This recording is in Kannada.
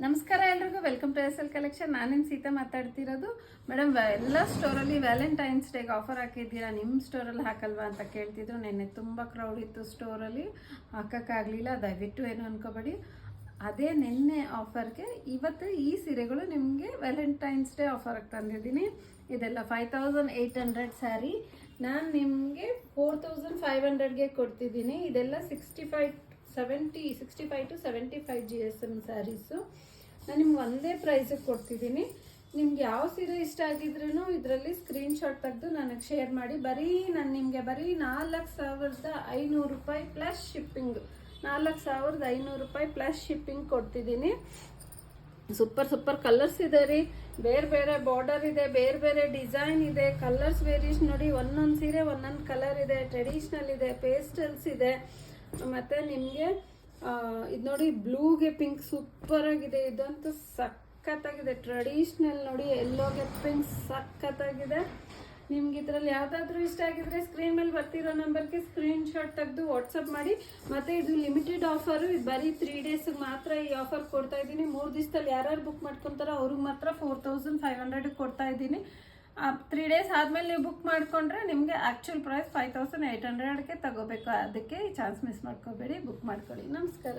ನಮಸ್ಕಾರ ಎಲ್ರಿಗೂ, welcome to S L collection. ನಾನೇನು ಸೀತಾ ಮಾತಾಡ್ತಿರೋದು. ಮೇಡಮ್, ಎಲ್ಲ ಸ್ಟೋರಲ್ಲಿ ವ್ಯಾಲೆಂಟೈನ್ಸ್ ಡೇಗೆ ಆಫರ್ ಹಾಕಿದ್ದೀರಾ, ನಿಮ್ಮ ಸ್ಟೋರಲ್ಲಿ ಹಾಕಲ್ವಾ ಅಂತ ಕೇಳ್ತಿದ್ರು. ನೆನ್ನೆ ತುಂಬ ಕ್ರೌಡ್ ಇತ್ತು ಸ್ಟೋರಲ್ಲಿ, ಹಾಕೋಕ್ಕಾಗಲಿಲ್ಲ. ದಯವಿಟ್ಟು ಏನು ಅನ್ಕೋಬೇಡಿ. ಅದೇ ನಿನ್ನೆ ಆಫರ್ಗೆ ಇವತ್ತು ಈ ಸೀರೆಗಳು ನಿಮಗೆ ವ್ಯಾಲೆಂಟೈನ್ಸ್ ಡೇ ಆಫರ್ಗೆ ತಂದಿದ್ದೀನಿ. ಇದೆಲ್ಲ 5800 ಸ್ಯಾರಿ. ನಾನು ನಿಮಗೆ 4500ಗೆ ಕೊಡ್ತಿದ್ದೀನಿ. ಇದೆಲ್ಲ 65 to 75 GSM ಸ್ಯಾರೀಸು. ನಾನು ನಿಮ್ಗೆ ಒಂದೇ ಪ್ರೈಸಿಗೆ ಕೊಡ್ತಿದ್ದೀನಿ. ನಿಮ್ಗೆ ಯಾವ ಸೀರೆ ಇಷ್ಟ ಆಗಿದ್ರೂ ಇದರಲ್ಲಿ ಸ್ಕ್ರೀನ್ಶಾಟ್ ತೆಗೆದು ನನಗೆ ಶೇರ್ ಮಾಡಿ. ನಾನು ನಿಮಗೆ ಬರೀ 4500 ರೂಪಾಯಿ ಪ್ಲಸ್ ಶಿಪ್ಪಿಂಗ್, 4500 ರೂಪಾಯಿ ಪ್ಲಸ್ ಶಿಪ್ಪಿಂಗ್ ಕೊಡ್ತಿದ್ದೀನಿ. ಸೂಪರ್ ಕಲರ್ಸ್ ಇದೆ ರೀ. ಬೇರೆ ಬೇರೆ ಬಾರ್ಡರ್ ಇದೆ, ಬೇರೆ ಬೇರೆ ಡಿಸೈನ್ ಇದೆ, ಕಲರ್ಸ್ ವೇರಿಯೇಷನ್ ನೋಡಿ. ಒಂದೊಂದು ಸೀರೆ ಒಂದೊಂದು ಕಲರ್ ಇದೆ, ಟ್ರೆಡಿಷ್ನಲ್ ಇದೆ, ಪೇಸ್ಟಲ್ಸ್ ಇದೆ. ಮತ್ತು ನಿಮಗೆ ಇದು ನೋಡಿ, ಬ್ಲೂಗೆ ಪಿಂಕ್ ಸೂಪರ್ ಆಗಿದೆ. ಇದಂತೂ ಸಖತ್ತಾಗಿದೆ. ಟ್ರೆಡಿಷ್ನಲ್ ನೋಡಿ, ಎಲ್ಲೋಗೆ ಪಿಂಕ್ ಸಖತ್ತಾಗಿದೆ. ನಿಮ್ಗೆ ಇದರಲ್ಲಿ ಯಾವುದಾದ್ರೂ ಇಷ್ಟ ಆಗಿದ್ರೆ ಸ್ಕ್ರೀನ್ ಮೇಲೆ ಬರ್ತಿರೋ ನಂಬರ್ಗೆ ಸ್ಕ್ರೀನ್ಶಾಟ್ ತೆಗೆದು ವಾಟ್ಸಪ್ ಮಾಡಿ. ಮತ್ತು ಇದು ಲಿಮಿಟೆಡ್ ಆಫರು. ಇದು ಬರೀ 3 ಡೇಸಿಗೆ ಮಾತ್ರ ಈ ಆಫರ್ ಕೊಡ್ತಾ ಇದ್ದೀನಿ. 3 ದಿವಸದಲ್ಲಿ ಯಾರ್ಯಾರು ಬುಕ್ ಮಾಡ್ಕೊತಾರೋ ಅವ್ರಿಗೆ ಮಾತ್ರ 4500 ಕೊಡ್ತಾ ಇದ್ದೀನಿ. 3 ಡೇಸ್ ಆದಮೇಲೆ ನೀವು ಬುಕ್ ಮಾಡಿಕೊಂಡ್ರೆ ನಿಮಗೆ ಆ್ಯಕ್ಚುಲ್ ಪ್ರೈಸ್ 5800ಗೆ ತಗೋಬೇಕು. ಅದಕ್ಕೆ ಈ ಚಾನ್ಸ್ ಮಿಸ್ ಮಾಡ್ಕೋಬೇಡಿ, ಬುಕ್ ಮಾಡ್ಕೊಳ್ಳಿ. ನಮಸ್ಕಾರ.